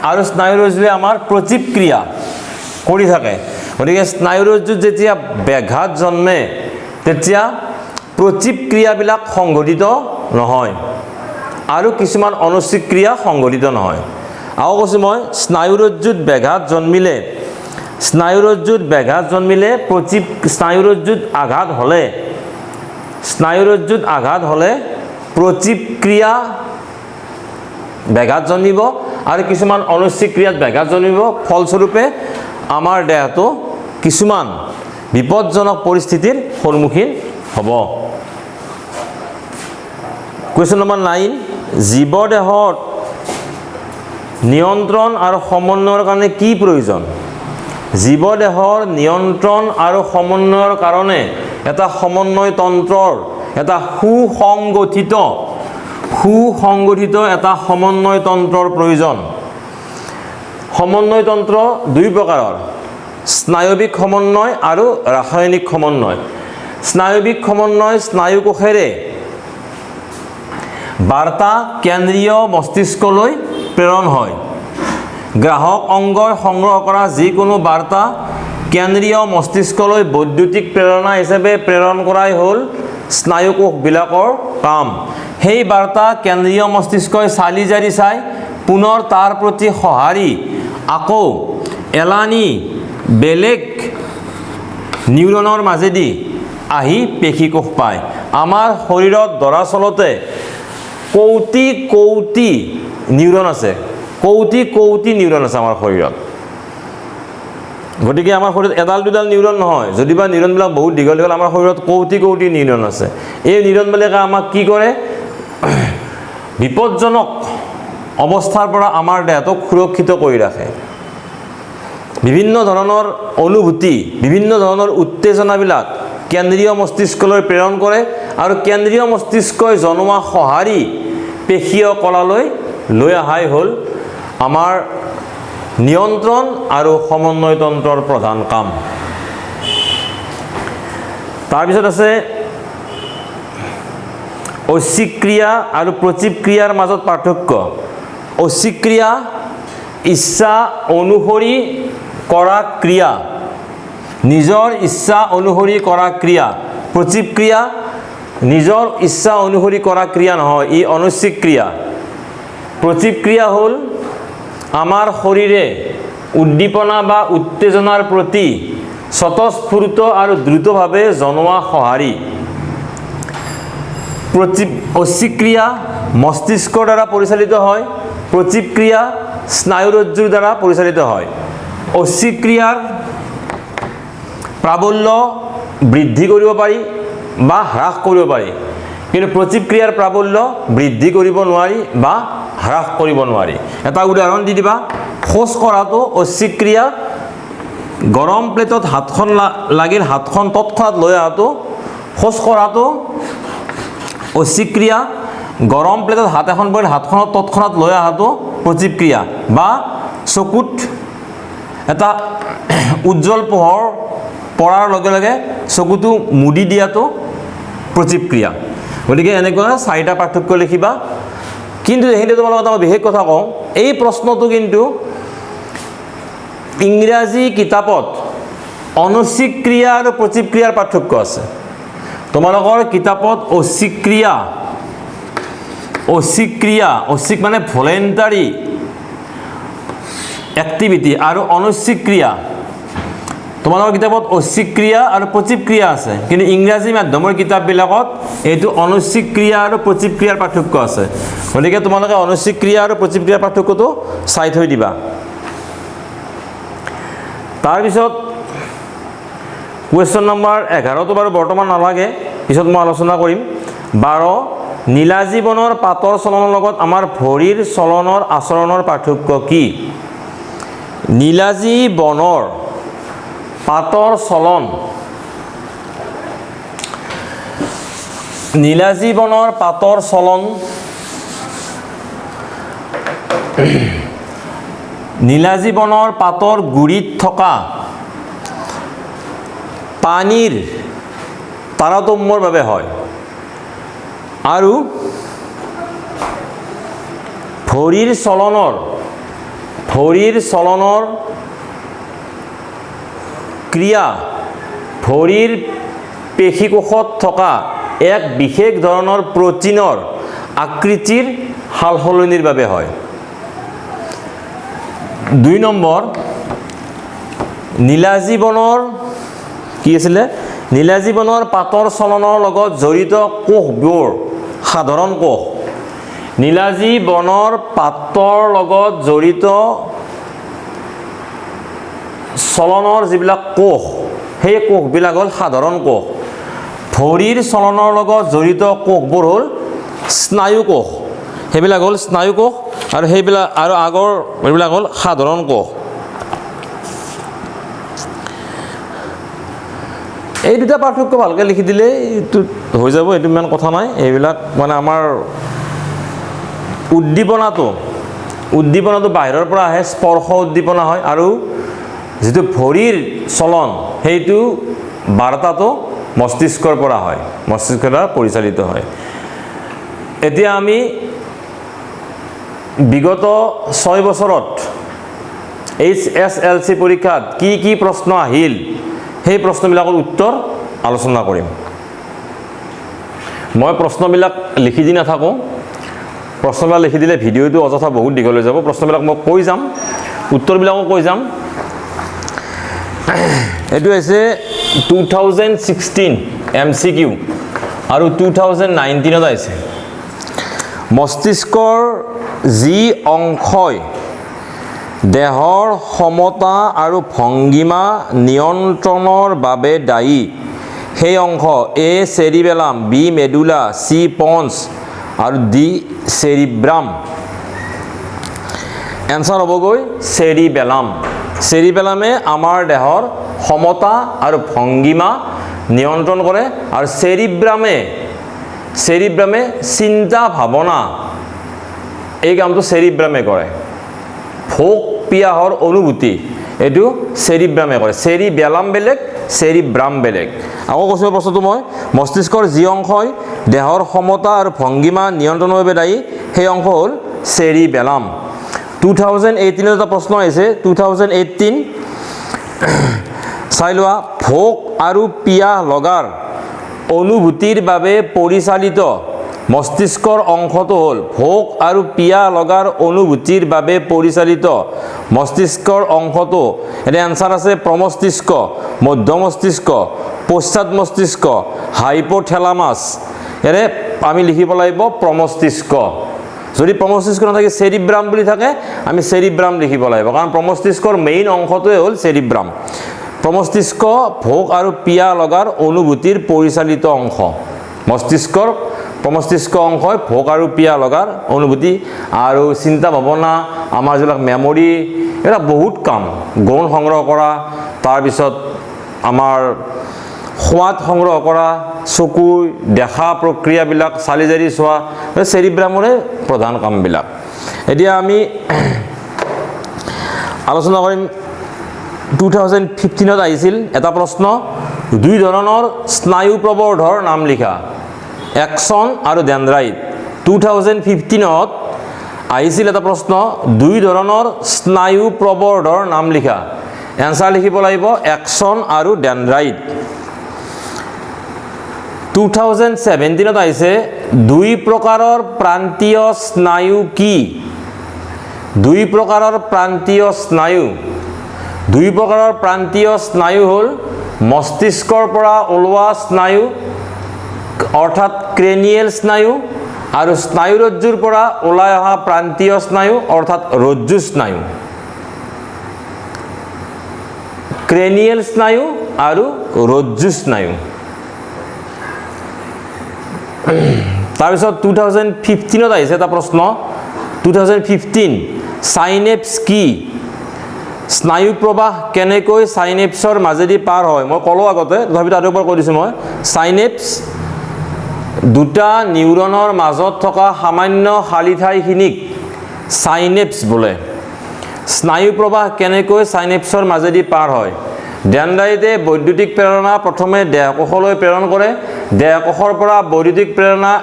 আৰু স্নায়ুৰজ্জুৱে আমাৰ প্ৰতিক্ৰিয়া কৰি থাকে। গতিকে স্নায়ুৰজ্জুত যেতিয়া ব্যাঘাত জন্মে তেতিয়া প্ৰচিপ ক্ৰিয়াবিলাক সংঘটিত নহয় আৰু কিছুমান অনুচিত ক্ৰিয়া সংঘটিত নহয়। আৰু কৈছোঁ মই স্নায়ুৰজ্জুত ব্যাঘাত জন্মিলে স্নায়ুৰজ্জুত আঘাত হ'লে প্ৰচিপ ক্ৰিয়া ব্যাঘাত জন্মিব আৰু কিছুমান অনুচিত ক্ৰিয়াত ব্যাঘাত জন্মিব। ফলস্বৰূপে আমাৰ দেহটো কিছুমান বিপদজনক পৰিস্থিতিৰ সন্মুখীন হ'ব। কুৱেশ্যন নম্বৰ 9, জীৱদেহত নিয়ন্ত্ৰণ আৰু সমন্বয়ৰ কাৰণে কি প্ৰয়োজন? জীৱদেহৰ নিয়ন্ত্ৰণ আৰু সমন্বয়ৰ কাৰণে এটা সমন্বয় তন্ত্ৰৰ এটা সুসংগঠিত এটা সমন্বয় তন্ত্ৰৰ প্ৰয়োজন। সমন্বয় তন্ত্ৰ দুই প্ৰকাৰৰ, স্নায়ৱিক সমন্বয় আৰু ৰাসায়নিক সমন্বয়। স্নায়ৱিক সমন্বয় স্নায়ুকোষেৰে বাৰ্তা কেন্দ্ৰীয় মস্তিষ্কলৈ প্ৰেৰণ হয়। গ্ৰাহক অংগই সংগ্ৰহ কৰা যিকোনো বাৰ্তা কেন্দ্ৰীয় মস্তিষ্কলৈ বৈদ্যুতিক প্ৰেৰণা হিচাপে প্ৰেৰণ কৰাই হ'ল স্নায়ুকোষবিলাকৰ কাম। সেই বাৰ্তা কেন্দ্ৰীয় মস্তিষ্কই চালি জাৰি চাই পুনৰ তাৰ প্ৰতি সঁহাৰি আকৌ এলানি বেলেগ নিউৰনৰ মাজেদি আহি পেশীকোষ পায়। আমাৰ শৰীৰত দৰাচলতে কৌটি নিউৰন আছে, কৌটি নিউৰন আছে আমাৰ শৰীৰত। গতিকে আমাৰ শৰীৰত এডাল দুডাল নিউৰন নহয়, যদিবা নিউৰনবিলাক বহুত দীঘল আমাৰ শৰীৰত কৌটি নিউৰন আছে। এই নিউৰনবিলাকে আমাক কি কৰে? বিপদজনক অৱস্থাৰ পৰা আমাৰ দেহটোক সুৰক্ষিত কৰি ৰাখে। বিভিন্ন ধৰণৰ অনুভূতি, বিভিন্ন ধৰণৰ উত্তেজনাবিলাক কেন্দ্ৰীয় মস্তিষ্কলৈ প্ৰেৰণ কৰে আৰু কেন্দ্ৰীয় মস্তিষ্কই জনোৱা সঁহাৰি পেশীয় কলালৈ লৈ অহাই হ'ল আমাৰ নিয়ন্ত্ৰণ আৰু সমন্বয় তন্ত্ৰৰ প্ৰধান কাম। তাৰপিছত আছে ঐচ্ছিক ক্ৰিয়া আৰু প্ৰচিপ ক্ৰিয়াৰ মাজত পাৰ্থক্য। ঐচ্ছিক ক্ৰিয়া ইচ্ছা অনুসৰি কৰা ক্ৰিয়া, নিজৰ ইচ্ছা অনুসৰি কৰা ক্ৰিয়া। প্ৰচিপ ক্ৰিয়া নিজৰ ইচ্ছা অনুসৰি কৰা ক্ৰিয়া নহয়, ই অনৈচ্ছিক ক্ৰিয়া। প্ৰচিপ ক্ৰিয়া হ'ল আমাৰ শৰীৰে উদ্দীপনা বা উত্তেজনাৰ প্ৰতি স্বতঃস্ফূৰ্ত আৰু দ্ৰুতভাৱে জনোৱা সঁহাৰি। ঐচ্ছিক ক্ৰিয়া মস্তিষ্কৰ দ্বাৰা পৰিচালিত হয়, প্ৰচিপ ক্ৰিয়া স্নায়ুৰজ্জুৰ দ্বাৰা পৰিচালিত হয়। ঐচ্ছিক ক্ৰিয়াৰ প্ৰাবল্য বৃদ্ধি কৰিব পাৰি বা হ্ৰাস কৰিব পাৰি, কিন্তু প্ৰচিপ ক্ৰিয়াৰ প্ৰাবল্য বৃদ্ধি কৰিব নোৱাৰি বা হ্ৰাস কৰিব নোৱাৰি। এটা উদাহৰণ দি দিবা। শৌচ কৰাটো ঐচ্ছিক ক্ৰিয়া, গৰম প্লেটত হাতখন লাগিল, হাতখন তৎক্ষণাত লৈ অহাটো শৌচ কৰাটো ঐচ্ছিক ক্ৰিয়া, গৰম প্লেটত হাত এখন পৰিল হাতখনত তৎক্ষণাত লৈ অহাটো প্ৰচিপ ক্ৰিয়া। বা চকুত এটা উজ্জ্বল পোহৰ পৰাৰ লগে লগে চকুটো মুদি দিয়াটো প্ৰচিপ ক্ৰিয়া। গতিকে এনেকুৱা 4টা পাৰ্থক্য লিখিবা। কিন্তু এইখিনি তোমালোকক এটা বিশেষ কথা কওঁ, এই প্ৰশ্নটো কিন্তু ইংৰাজী কিতাপত অনৈচ্ছিক ক্ৰিয়া আৰু প্ৰচিপ ক্ৰিয়াৰ পাৰ্থক্য আছে। তোমালোকৰ কিতাপত ঐচ্ছিক ঐচ্ছিক মানে ভলেণ্টাৰী এক্টিভিটি আৰু অনৈচ্ছিক ক্ৰিয়া, তোমালোকৰ কিতাপত ঐচ্ছিক ক্ৰিয়া আৰু প্ৰচিপ ক্ৰিয়া আছে, কিন্তু ইংৰাজী মাধ্যমৰ কিতাপবিলাকত এইটো অনৈচ্ছিক ক্ৰিয়া আৰু প্ৰচিপ ক্ৰিয়াৰ পাৰ্থক্য আছে। গতিকে তোমালোকে অনৈচ্ছিক ক্ৰিয়া আৰু প্ৰচিপ ক্ৰিয়াৰ পাৰ্থক্যটো চাই থৈ দিবা। তাৰপিছত কুৱেশ্যন নম্বৰ 11টো বাৰু বৰ্তমান নালাগে, পিছত মই আলোচনা কৰিম। 12 নীলাজী বনৰ পাতৰ চলনৰ লগত আমাৰ ভৰিৰ চলনৰ আচৰণৰ পাৰ্থক্য কি? নীলাজী বনৰ পাতৰ চলন, নীলাজী বনৰ পাতৰ চলন নীলাজী বনৰ পাতৰ গুৰিত থকা পানীৰ তাৰতম্যৰ বাবে হয় আৰু ভৰিৰ চলনৰ ক্ৰিয়া ভৰিৰ পেশীকোষত থকা এক বিশেষ ধৰণৰ প্ৰটিনৰ আকৃতিৰ সালসলনিৰ বাবে হয়। 2 নম্বৰ নীলাজী বনৰ কি আছিলে নীলাজী বনৰ পাতৰ চলনৰ লগত জড়িত কোষবোৰ সাধাৰণ কোষ। নীলাজী বনৰ পাতৰ লগত জড়িত চলনৰ যিবিলাক কোষ সেই কোষবিলাক হ'ল সাধাৰণ কোষ। ভৰিৰ চলনৰ লগত জড়িত কোষবোৰ হ'ল স্নায়ু কোষ। সেইবিলাক হ'ল স্নায়ু কোষ আৰু সেইবিলাক আৰু আগৰ এইবিলাক হ'ল সাধাৰণ কোষ। এই দুটা পাৰ্থক্য ভালকৈ লিখি দিলে এইটো হৈ যাব, এইটো ইমান কথা নাই। এইবিলাক মানে আমাৰ উদ্দীপনাটো বাহিৰৰ পৰা আহে, স্পৰ্শ উদ্দীপনা হয়, আৰু যিটো ভৰিৰ চলন সেইটো বাৰ্তাটো মস্তিষ্কৰ পৰা হয়, মস্তিষ্কৰ দ্বাৰা পৰিচালিত হয়। এতিয়া আমি বিগত 6 বছৰত HSLC পৰীক্ষাত কি প্ৰশ্ন আহিল সেই প্ৰশ্নবিলাকৰ উত্তৰ আলোচনা কৰিম। মই প্ৰশ্নবিলাক লিখি দি নাথাকোঁ, প্ৰশ্নবিলাক লিখি দিলে ভিডিঅ'টো অযথা বহুত দীঘল হৈ যাব। প্ৰশ্নবিলাক মই কৈ যাম, উত্তৰবিলাকো কৈ যাম। এইটো হৈছে 2016 MCQ আৰু 2019ত আহিছে। মস্তিষ্কৰ যি অংশই দেহৰ সমতা আৰু ভংগিমা নিয়ন্ত্ৰণৰ বাবে দায়ী সেই অংশ A চেৰিবেলাম, B medulla, C ponds আৰু D চেৰিব্ৰাম। এনচাৰ হ'বগৈ চেৰিবেলাম। চেৰিবেলামে আমাৰ দেহৰ সমতা আৰু ভংগিমা নিয়ন্ত্ৰণ কৰে, আৰু চেৰিব্ৰামে চিন্তা ভাৱনা এই কামটো চেৰিব্ৰামে কৰে। ভোক পিয়াহৰ অনুভূতি এইটো চেৰিব্ৰামে কৰে। চেৰিবেলাম বেলেগ, চেৰিব্ৰাম বেলেগ। আকৌ কৈছোঁ প্ৰশ্নটো মই, মস্তিষ্কৰ যি অংশই দেহৰ সমতা আৰু ভংগিমা নিয়ন্ত্ৰণৰ বাবে দায়ী সেই অংশ হ'ল চেৰিবেলাম। 2018 এটা প্ৰশ্ন আহিছে, 2018 চাই লোৱা। ভোক আৰু পিয়াহ লগাৰ অনুভূতিৰ বাবে পৰিচালিত মস্তিষ্কৰ অংশটো হ'ল ভোক আৰু পিয়াহ লগাৰ অনুভূতিৰ বাবে পৰিচালিত মস্তিষ্কৰ অংশটো। এতিয়া এনচাৰ আছে প্ৰমস্তিষ্ক, মধ্য মস্তিষ্ক, পশ্চাৎ মস্তিষ্ক, হাইপোথেলামাছ। ইয়াৰে আমি লিখিব লাগিব প্ৰমস্তিষ্ক। যদি প্ৰমস্তিষ্ক নাথাকে চেৰিব্ৰাম বুলি থাকে, আমি চেৰিব্ৰাম লিখিব লাগিব, কাৰণ প্ৰমস্তিষ্কৰ মেইন অংশটোৱে হ'ল চেৰিব্ৰাম। প্ৰমস্তিষ্ক ভোক আৰু পিয়াহ লগাৰ অনুভূতিৰ পৰিচালিত অংশ। প্ৰমস্তিষ্ক অংশই ভোক আৰু পিয়াহ লগাৰ অনুভূতি আৰু চিন্তা ভাৱনা, আমাৰ যিবিলাক মেমৰি, এটা বহুত কাম, গৌণ সংগ্ৰহ কৰা, তাৰপিছত আমাৰ সোৱাদ সংগ্ৰহ কৰা, চকুৰ দেখা প্ৰক্ৰিয়াবিলাক চালি জাৰি চোৱা, চেৰিব্ৰামৰে প্ৰধান কামবিলাক। এতিয়া আমি আলোচনা কৰিম 2015ত আহিছিল এটা প্ৰশ্ন, 2 ধৰণৰ স্নায়ু প্ৰবৰ্ধৰ নাম লিখা, একচন আৰু ডেনড্ৰাইট। 2015ত আহিছিল এটা প্ৰশ্ন, 2 ধৰণৰ স্নায়ু প্ৰবৰ্ধৰ নাম লিখা। এনচাৰ লিখিব লাগিব একচন আৰু ডেনড্ৰাইট। 2017ত আহিছে 2 প্ৰকাৰৰ প্ৰান্তীয় স্নায়ু কি? 2 প্ৰকাৰৰ প্ৰান্তীয় স্নায়ু। 2 প্ৰকাৰৰ প্ৰান্তীয় স্নায়ু হ'ল মস্তিষ্কৰ পৰা ওলোৱা স্নায়ু অৰ্থাৎ ক্ৰেনিয়েল স্নায়ু, আৰু স্নায়ুৰজ্জুৰ পৰা ওলাই অহা প্ৰান্তীয় স্নায়ু অৰ্থাৎ ৰজ্জু স্নায়ু। ক্ৰেনিয়েল স্নায়ু আৰু ৰজ্জু স্নায়ু। তাৰপিছত 2015ত আহিছে এটা প্ৰশ্ন, 2015 চাইনেপছ কি? স্নায়ু প্ৰবাহ কেনেকৈ চাইনেপছৰ মাজেদি পাৰ হয়? মই ক'লোঁ আগতে, তথাপিতো আৰু এবাৰ কৈ দিছোঁ মই। চাইনেপছ 2টা নিউৰনৰ মাজত থকা সামান্য খালী ঠাইখিনিক চাইনেপছ বোলে। স্নায়ু প্ৰবাহ কেনেকৈ চাইনেপছৰ মাজেদি পাৰ হয়? ডেনড্ৰাইটে বৈদ্যুতিক প্ৰেৰণা প্ৰথমে দেহকোষলৈ প্ৰেৰণ কৰে। দেহকোষৰ পৰা বৈদ্যুতিক প্ৰেৰণা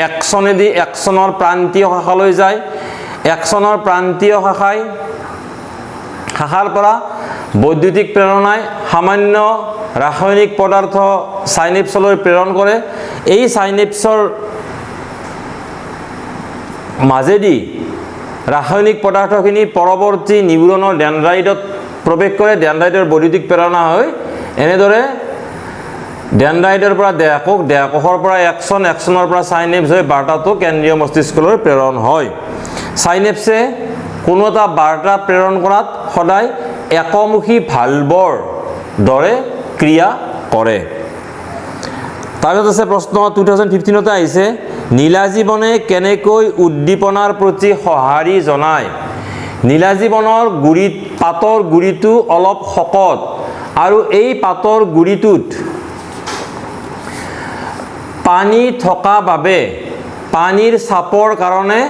একচনেদি একচনৰ প্ৰান্তীয় শাখালৈ যায়। একচনৰ প্ৰান্তীয় শাখাৰ পৰা বৈদ্যুতিক প্ৰেৰণাই সামান্য ৰাসায়নিক পদাৰ্থ সাইনেপছলৈ প্ৰেৰণ কৰে। এই সাইনেপছৰ মাজেদি ৰাসায়নিক পদাৰ্থখিনি পৰৱৰ্তী নিউৰনৰ ডেনড্ৰাইটত প্ৰৱেশ কৰে। ডেনড্ৰাইটৰ বৈদ্যুতিক প্ৰেৰণা হয় এনেদৰে ডেনড্ৰাইটৰ পৰা দেহকোষ, দেহকোষৰ পৰা একচন, একচনৰ পৰা সাইনেপছ হৈ বাৰ্তাটো কেন্দ্ৰীয় মস্তিষ্কলৈ প্ৰেৰণ হয়। সাইনেপছে কোনো এটা বাৰ্তা প্ৰেৰণ কৰাত সদায় একমুখী ভালভৰ দৰে ক্ৰিয়া কৰে। তাৰপিছত আছে প্ৰশ্ন 2015 আহিছে, নীলাজীবনে কেনেকৈ উদ্দীপনাৰ প্ৰতি সঁহাৰি জনায়? নীলাজীবনৰ গুৰিত পাতৰ গুৰিটো অলপ শকত আৰু এই পাতৰ গুৰিটোত পানী থকা বাবে পানীৰ চাপৰ কাৰণে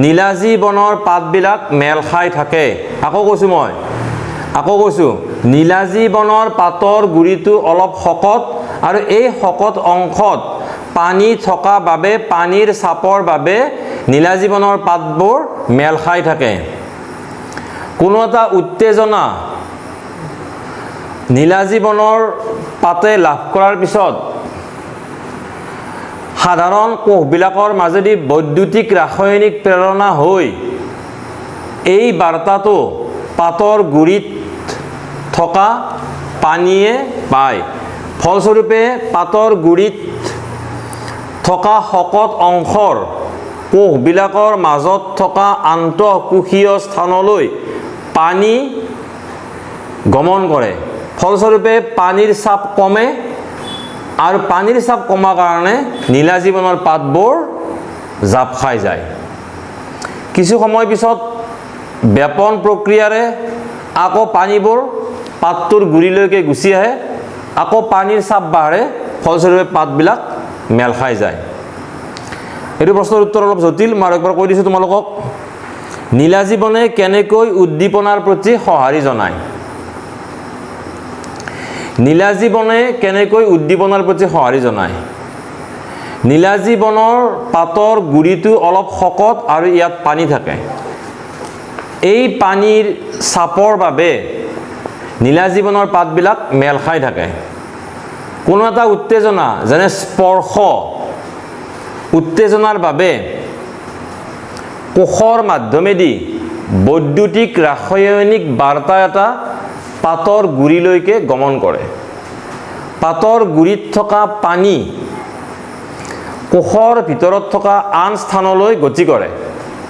নীলাজীবনৰ পাতবিলাক মেল খাই থাকে। আকৌ কৈছোঁ নীলাজীবনৰ পাতৰ গুৰিটো অলপ শকত আৰু এই শকত অংশত পানী থকা বাবে পানীৰ চাপৰ বাবে নীলাজীবনৰ পাতবোৰ মেল খাই থাকে। কোনো এটা উত্তেজনা নীলাজীবনৰ পাতে লাভ কৰাৰ পিছত সাধাৰণ কোষবিলাকৰ মাজেদি বৈদ্যুতিক ৰাসায়নিক প্ৰেৰণা হৈ এই বাৰ্তাটো পাতৰ গুৰিত থকা পানীয়ে পায়। ফলস্বৰূপে পাতৰ গুৰিত থকা শকত অংশৰ কোষবিলাকৰ মাজত থকা আন্তঃকোষীয় স্থানলৈ পানী গমন কৰে। ফলস্বৰূপে পানীৰ চাপ কমে আৰু পানীৰ চাপ কমাৰ কাৰণে নীলাজীবনৰ পাতবোৰ জাপ খাই যায়। কিছু সময় পিছত ব্যাপন প্ৰক্ৰিয়াৰে আকৌ পানীবোৰ পাতটোৰ গুৰিলৈকে গুচি আহে, আকৌ পানীৰ চাপ বাঢ়ে, ফলস্বৰূপে পাতবিলাক মেল খাই যায়। এইটো প্ৰশ্নৰ উত্তৰ অলপ জটিল, মই একবাৰ কৈ দিছোঁ তোমালোকক। নীলাজীবনে কেনেকৈ উদ্দীপনাৰ প্ৰতি সঁহাৰি জনায়? নীলাজীবনে কেনেকৈ উদ্দীপনাৰ প্ৰতি সঁহাৰি জনায়? নীলাজীবনৰ পাতৰ গুৰিটো অলপ শকত আৰু ইয়াত পানী থাকে। এই পানীৰ চাপৰ বাবে নীলাজীবনৰ পাতবিলাক মেল খাই থাকে। কোনো এটা উত্তেজনা যেনে স্পৰ্শ উত্তেজনাৰ বাবে কোষৰ মাধ্যমেদি বৈদ্যুতিক ৰাসায়নিক বাৰ্তা এটা পাতৰ গুৰিলৈকে গমন কৰে। পাতৰ গুৰিত থকা পানী কোষৰ ভিতৰত থকা আন স্থানলৈ গতি কৰে।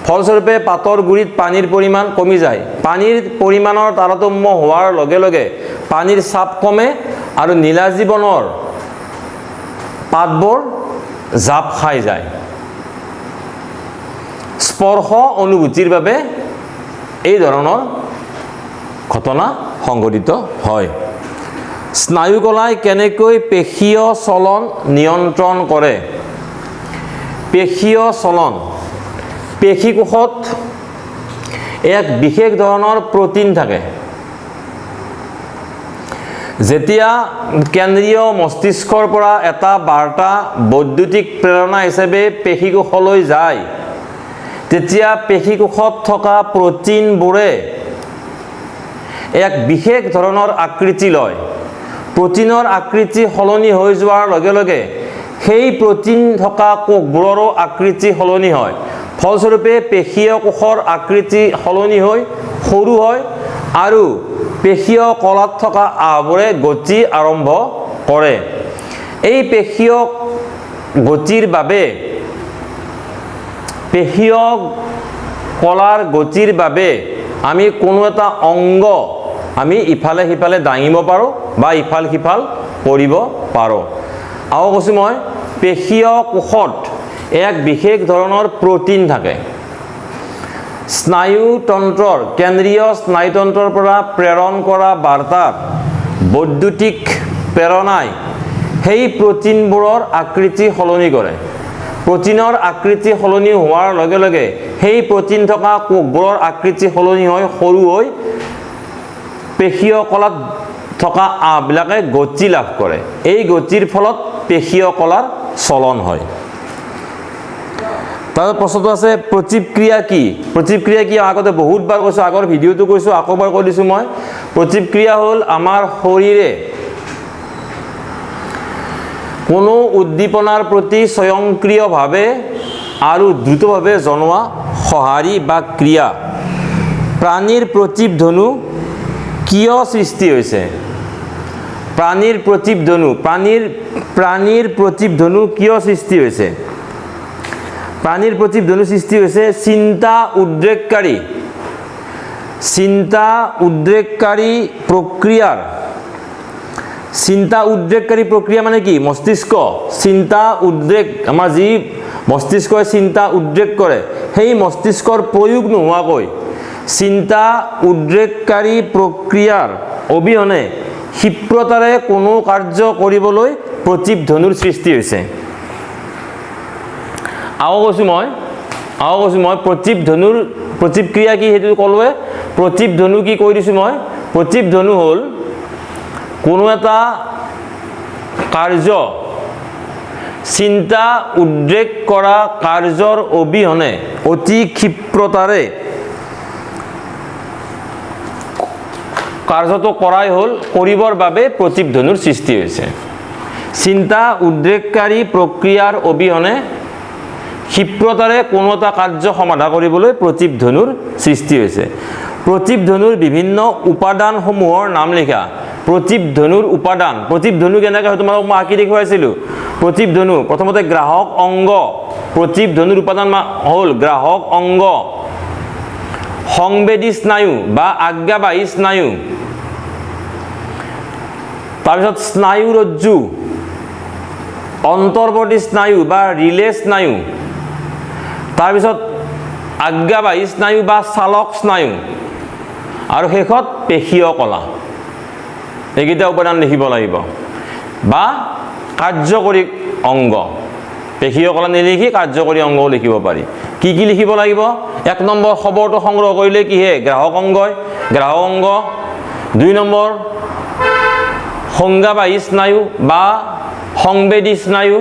ফলস্বৰূপে পাতৰ গুৰিত পানীৰ পৰিমাণ কমি যায়। পানীৰ পৰিমাণৰ তাৰতম্য হোৱাৰ লগে লগে পানীৰ চাপ কমে আৰু নীলাজীবনৰ পাতবোৰ জাপ খাই যায়। স্পৰ্শ অনুভূতিৰ বাবে এই ধৰণৰ ঘটনা সংঘটিত হয়। স্নায়ুকলাই কেনেকৈ পেশীয় চলন নিয়ন্ত্ৰণ কৰে? পেশীয় চলন, পেশীকোষত এক বিশেষ ধৰণৰ প্ৰটিন থাকে। যেতিয়া কেন্দ্ৰীয় মস্তিষ্কৰ পৰা এটা বাৰ্তা বৈদ্যুতিক প্ৰেৰণা হিচাপে পেশীকোষলৈ যায়, তেতিয়া পেশীকোষত থকা প্ৰটিনবোৰে এক বিশেষ ধৰণৰ আকৃতি লয়। প্ৰটিনৰ আকৃতি সলনি হৈ যোৱাৰ লগে লগে সেই প্ৰটিন থকা কোষবোৰৰো আকৃতি সলনি হয়। ফলস্বৰূপে পেশীয় কোষৰ আকৃতি সলনি হৈ সৰু হয় আৰু পেশীয় কলাত থকা আঁহবোৰে গতি আৰম্ভ কৰে। এই পেশীয় গতিৰ বাবে পেশীয় কলাৰ গতিৰ বাবে আমি কোনো এটা অংগ আমি ইফালে সিফালে দাঙিব পাৰোঁ বা ইফাল সিফাল কৰিব পাৰোঁ। আৰু কৈছোঁ মই পেশীয় কোষত এক বিশেষ ধৰণৰ প্ৰটিন থাকে। স্নায়ুতন্ত্ৰৰ কেন্দ্ৰীয় স্নায়ুতন্ত্ৰৰ পৰা প্ৰেৰণ কৰা বাৰ্তাত বৈদ্যুতিক প্ৰেৰণাই সেই প্ৰটিনবোৰৰ আকৃতি সলনি কৰে। প্ৰটিনৰ আকৃতি সলনি হোৱাৰ লগে লগে সেই প্ৰটিন থকা কোষবোৰৰ আকৃতি সলনি হৈ সৰু হৈ পেশীয় কলাত থকা আঁহবিলাকে গতি লাভ কৰে। এই গতিৰ ফলত পেশীয় কলাৰ চলন হয়। তাৰপিছত প্ৰশ্নটো আছে প্ৰতীক্ৰিয়া কি? প্ৰতীক্ৰিয়া কি আগতে বহুতবাৰ কৈছোঁ, আগৰ ভিডিঅ'টো কৈছোঁ, আকৌ এবাৰ কৈ দিছোঁ মই। প্ৰতীক্ৰিয়া হ'ল আমাৰ শৰীৰে কোনো উদ্দীপনাৰ প্ৰতি স্বয়ংক্ৰিয়ভাৱে আৰু দ্ৰুতভাৱে জনোৱা সঁহাৰি বা ক্ৰিয়া। প্ৰাণীৰ প্ৰতিধ্বনি কিয় সৃষ্টি হৈছে? প্ৰাণীৰ প্ৰতিধ্বনি কিয় সৃষ্টি হৈছে? প্ৰাণীৰ প্ৰতিধ্বনি সৃষ্টি হৈছে চিন্তা উদ্ৰেককাৰী প্ৰক্ৰিয়াৰ। চিন্তা উদ্ৰেককাৰী প্ৰক্ৰিয়া মানে কি? মস্তিষ্ক চিন্তা উদ্ৰেক, আমাৰ যি মস্তিষ্কই চিন্তা উদ্ৰেক কৰে, সেই মস্তিষ্কৰ প্ৰয়োগ নোহোৱাকৈ চিন্তা উদ্ৰেককাৰী প্ৰক্ৰিয়াৰ অবিহনে ক্ষিপ্ৰতাৰে কোনো কাৰ্য কৰিবলৈ প্ৰতিধ্বনিৰ সৃষ্টি হৈছে। আকৌ কৈছোঁ মই প্ৰতিক্ৰিয়া কি সেইটো ক'লোৱে। প্ৰতিধ্বনি কি কৈ দিছোঁ মই? প্ৰতিধ্বনি হ'ল কোনো এটা কাৰ্য চিন্তা উদ্ৰেক কৰা কাৰ্যৰ অবিহনে অতি ক্ষিপ্ৰতাৰে কাৰ্যটো কৰাই হ'ল কৰিবৰ বাবে প্ৰতিধ্বনিৰ সৃষ্টি হৈছে। চিন্তা উদ্ৰেককাৰী প্ৰক্ৰিয়াৰ অবিহনে ক্ষিপ্ৰতাৰে কোনো এটা কাৰ্য সমাধা কৰিবলৈ প্ৰতিধ্বনিৰ সৃষ্টি হৈছে। প্ৰতিধ্বনিৰ বিভিন্ন উপাদানসমূহৰ নাম লিখা। প্ৰতিধ্বনিৰ উপাদান, প্ৰতিধ্বনি কেনেকৈ হয় তোমালোকক মই আঁকি দেখুৱাইছিলোঁ। প্ৰতিধ্বনি প্ৰথমতে গ্ৰাহক অংগ। প্ৰতিধ্বনিৰ উপাদান হ'ল গ্ৰাহক অংগ, সংবেদী স্নায়ু বা আজ্ঞাবাহী স্নায়ু, তাৰপিছত স্নায়ুৰজ্জু, অন্তৰ্বৰ্তী স্নায়ু বা ৰিলে স্নায়ু, তাৰপিছত আজ্ঞাবাহী স্নায়ু বা চালক স্নায়ু, আৰু শেষত পেশীয় কলা। এইকেইটা উপাদান লিখিব লাগিব বা কাৰ্যকৰী অংগ। পেশীয় কলা নিলিখি কাৰ্যকৰী অংগও লিখিব পাৰি। কি কি লিখিব লাগিব? 1 নম্বৰ খবৰটো সংগ্ৰহ কৰিলে কিহে? গ্ৰাহক অংগই, গ্ৰাহক অংগ। 2 নম্বৰ সংজ্ঞাবাহী স্নায়ু বা সংবেদী স্নায়ু।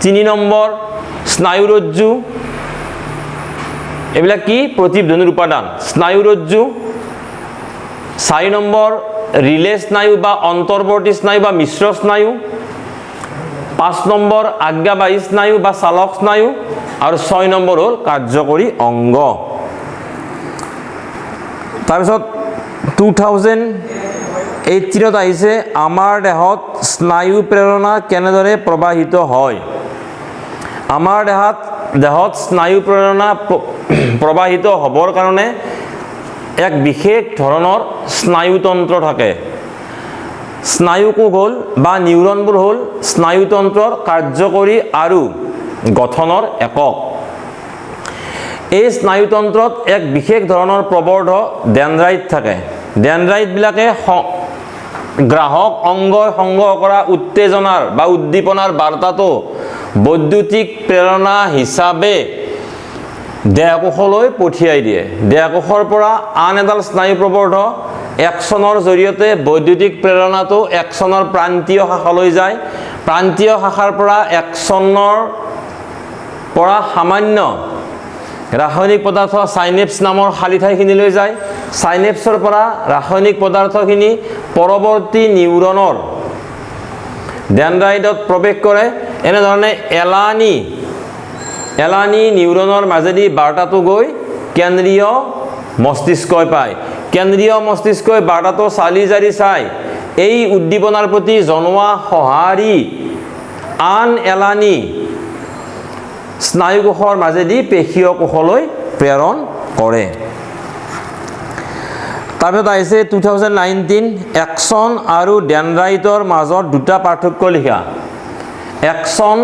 3 নম্বৰ স্নায়ুৰজ্জু। এইবিলাক কি? প্ৰতিধ্বনিৰ উপাদান। স্নায়ুৰজ্জু। 4 নম্বৰ ৰিলে স্নায়ু বা অন্তৰ্বৰ্তী স্নায়ু বা মিশ্ৰ স্নায়ু। 5 নম্বৰ আজ্ঞাবাহী স্নায়ু বা চালক স্নায়ু। আৰু 6 নম্বৰ হ'ল কাৰ্যকৰী অংগ। তাৰপিছত 2018 আহিছে আমাৰ দেহত স্নায়ু প্ৰেৰণা কেনেদৰে প্ৰবাহিত হয়। আমাৰ দেহত স্নায়ু প্ৰেৰণা প্ৰবাহিত হ'বৰ কাৰণে এক বিশেষ ধৰণৰ স্নায়ুতন্ত্ৰ থাকে। স্নায়ুকোষ হ'ল বা নিউৰনবোৰ হ'ল স্নায়ুতন্ত্ৰৰ কাৰ্যকৰী আৰু গঠনৰ একক। এই স্নায়ুতন্ত্ৰত এক বিশেষ ধৰণৰ প্ৰবৰ্ধ ডেনড্ৰাইট থাকে। ডেনড্ৰাইটবিলাকে গ্ৰাহক অংগই সংগ্ৰহ কৰা উত্তেজনাৰ বা উদ্দীপনাৰ বাৰ্তাটো বৈদ্যুতিক প্ৰেৰণা হিচাপে দেহকোষলৈ পঠিয়াই দিয়ে। দেহকোষৰ পৰা আন এডাল স্নায়ু প্ৰবৰ্ধ একচনৰ জৰিয়তে বৈদ্যুতিক প্ৰেৰণাটো একচনৰ প্ৰান্তীয় শাখালৈ যায়। প্ৰান্তীয় শাখাৰ পৰা একচনৰ পৰা সামান্য ৰাসায়নিক পদাৰ্থ চাইনেপ্স নামৰ খালী ঠাইখিনিলৈ যায়। চাইনেপ্সৰ পৰা ৰাসায়নিক পদাৰ্থখিনি পৰৱৰ্তী নিউৰনৰ ডেনড্ৰাইটত প্ৰৱেশ কৰে। এনেধৰণে এলানি নিউৰনৰ মাজেদি বাৰ্তাটো গৈ কেন্দ্ৰীয় মস্তিষ্কই পায়। কেন্দ্ৰীয় মস্তিষ্কই বাৰ্তাটো চালি জাৰি চাই এই উদ্দীপনাৰ প্ৰতি জনোৱা সঁহাৰি আন এলানি স্নায়ুকোষৰ মাজেদি পেশীয় কোষলৈ প্ৰেৰণ কৰে। তাৰপিছত আহিছে 2019 একচন আৰু ডেনড্ৰাইটৰ মাজত দুটা পাৰ্থক্য লিখা। একচন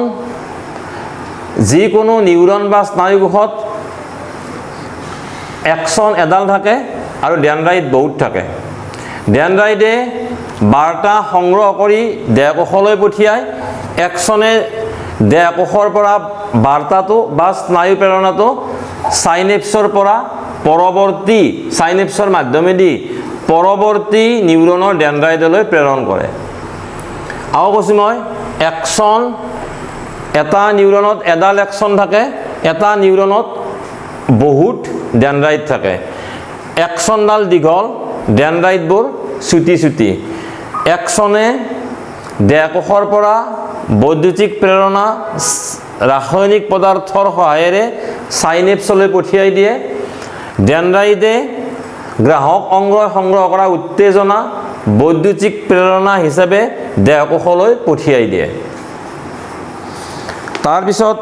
যিকোনো নিউৰন বা স্নায়ুকোষত একচন এডাল থাকে আৰু ডেনড্ৰাইট বহুত থাকে। ডেনড্ৰাইটে বাৰ্তা সংগ্ৰহ কৰি দেহকোষলৈ পঠিয়ায়। একচনে দেহকোষৰ পৰা বাৰ্তাটো বা স্নায়ু প্ৰেৰণাটো চাইনেপ্সৰ পৰা চাইনেপ্সৰ মাধ্যমেদি পৰৱৰ্তী নিউৰনৰ ডেনড্ৰাইটলৈ প্ৰেৰণ কৰে। আৰু কৈছোঁ মই একচন, এটা নিউৰনত এডাল একচন থাকে এটা নিউৰনত বহুত ডেনড্ৰাইট থাকে। একচনডাল দীঘল, ডেনড্ৰাইটবোৰ চুটি চুটি। একচনে দেহকোষৰ পৰা বৈদ্যুতিক প্ৰেৰণা ৰাসায়নিক পদাৰ্থৰ সহায়েৰে চাইনেপছলৈ পঠিয়াই দিয়ে। ডেনড্ৰাইটে গ্ৰাহক অংগই সংগ্ৰহ কৰা উত্তেজনা বৈদ্যুতিক প্ৰেৰণা হিচাপে দেহকোষলৈ পঠিয়াই দিয়ে। তাৰপিছত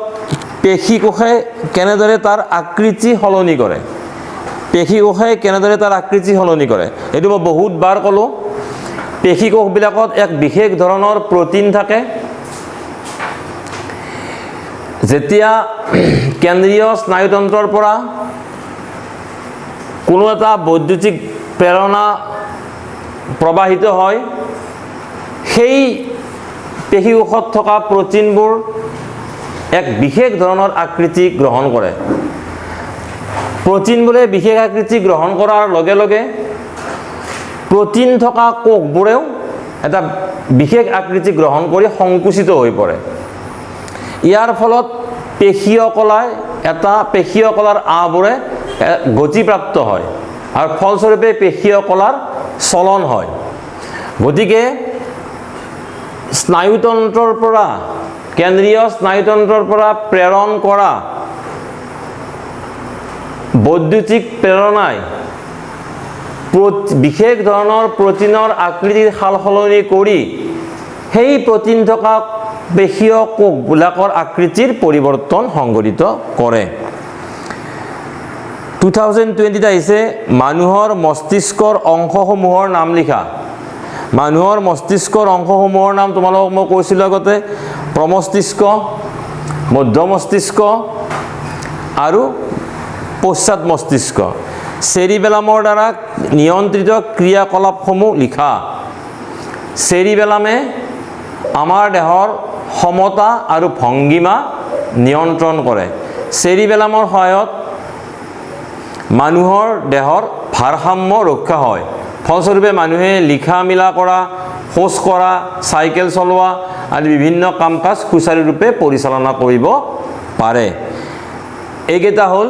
পেশী কোষে কেনেদৰে তাৰ আকৃতি সলনি কৰে। পেশী কোষে কেনেদৰে তাৰ আকৃতি সলনি কৰে এইটো মই বহুতবাৰ ক'লোঁ। পেশী কোষবিলাকত এক বিশেষ ধৰণৰ প্ৰটিন থাকে। যেতিয়া কেন্দ্ৰীয় স্নায়ুতন্ত্ৰৰ পৰা কোনো এটা বৈদ্যুতিক প্ৰেৰণা প্ৰবাহিত হয়, সেই পেশী কোষত থকা প্ৰটিনবোৰ এক বিশেষ ধৰণৰ আকৃতি গ্ৰহণ কৰে। প্ৰটিনবোৰে বিশেষ আকৃতি গ্ৰহণ কৰাৰ লগে লগে প্ৰটিন থকা কোষবোৰেও এটা বিশেষ আকৃতি গ্ৰহণ কৰি সংকুচিত হৈ পৰে। ইয়াৰ ফলত পেশীয় কলাই পেশীয় কলাৰ আঁবোৰে গতিপ্ৰাপ্ত হয় আৰু ফলস্বৰূপে পেশীয় কলাৰ চলন হয়। গতিকে স্নায়ুতন্ত্ৰৰ পৰা কেন্দ্ৰীয় স্নায়ুতন্ত্ৰৰ পৰা প্ৰেৰণ কৰা বৈদ্যুতিক প্ৰেৰণাই বিশেষ ধৰণৰ প্ৰটিনৰ আকৃতিৰ সাল সলনি কৰি সেই প্ৰটিন থকা পেশীয় কোষবিলাকৰ আকৃতিৰ পৰিৱৰ্তন সংঘটিত কৰে। 2020 আহিছে মানুহৰ মস্তিষ্কৰ অংশসমূহৰ নাম লিখা। মানুহৰ মস্তিষ্কৰ অংশসমূহৰ নাম তোমালোকক মই কৈছিলোঁ আগতে, প্ৰমস্তিষ্ক, মধ্য মস্তিষ্ক আৰু পশ্চাৎ মস্তিষ্ক। চেৰিবেলামৰ দ্বাৰা নিয়ন্ত্ৰিত ক্ৰিয়াকলাপসমূহ লিখা। চেৰিবেলামে আমাৰ দেহৰ সমতা আৰু ভংগিমা নিয়ন্ত্ৰণ কৰে। চেৰিবেলামৰ সহায়ত মানুহৰ দেহৰ ভাৰসাম্য ৰক্ষা হয়। ফলস্বৰূপে মানুহে লিখা মেলা কৰা, খোজ কঢ়া, চাইকেল চলোৱা আদি বিভিন্ন কাম কাজ সুচাৰুৰূপে পৰিচালনা কৰিব পাৰে। এইকেইটা হ'ল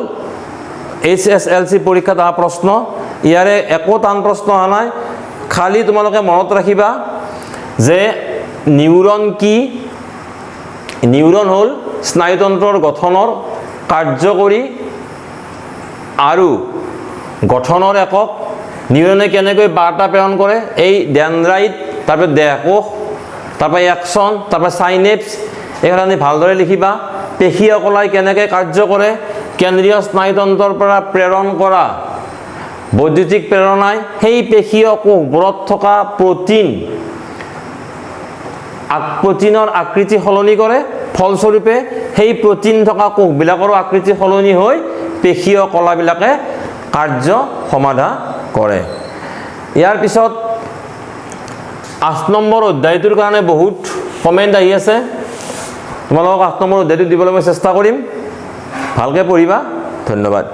HSLC পৰীক্ষাত অহা প্ৰশ্ন। ইয়াৰে একো টান প্ৰশ্ন অহা নাই। খালি তোমালোকে মনত ৰাখিবা যে নিউৰন কি। নিউৰন হ'ল স্নায়ুতন্ত্ৰৰ গঠনৰ কাৰ্যকৰী আৰু গঠনৰ একক। নিউৰনে কেনেকৈ বাৰ্তা প্ৰেৰণ কৰে, এই ডেনড্ৰাইট, তাৰপৰা দেহকোষ, তাৰপৰা একচন, তাৰপৰা চাইনেপছ, এইখিনি ভালদৰে লিখিবা। পেশীয় কলাই কেনেকৈ কাৰ্য কৰে, কেন্দ্ৰীয় স্নায়ুতন্ত্ৰৰ পৰা প্ৰেৰণ কৰা বৈদ্যুতিক প্ৰেৰণাই সেই পেশীয় কোষবোৰত থকা প্ৰটিনৰ আকৃতি সলনি কৰে। ফলস্বৰূপে সেই প্ৰটিন থকা কোষবিলাকৰো আকৃতি সলনি হৈ পেশীয় কলাবিলাকে কাৰ্য সমাধা কৰে। ইয়াৰ পিছত 8 নম্বৰ অধ্যায়টোৰ কাৰণে বহুত কমেণ্ট আহি আছে। তোমালোকক 8 নম্বৰ অধ্যায়টো দিবলৈ মই চেষ্টা কৰিম। ভালকৈ পঢ়িবা। ধন্যবাদ।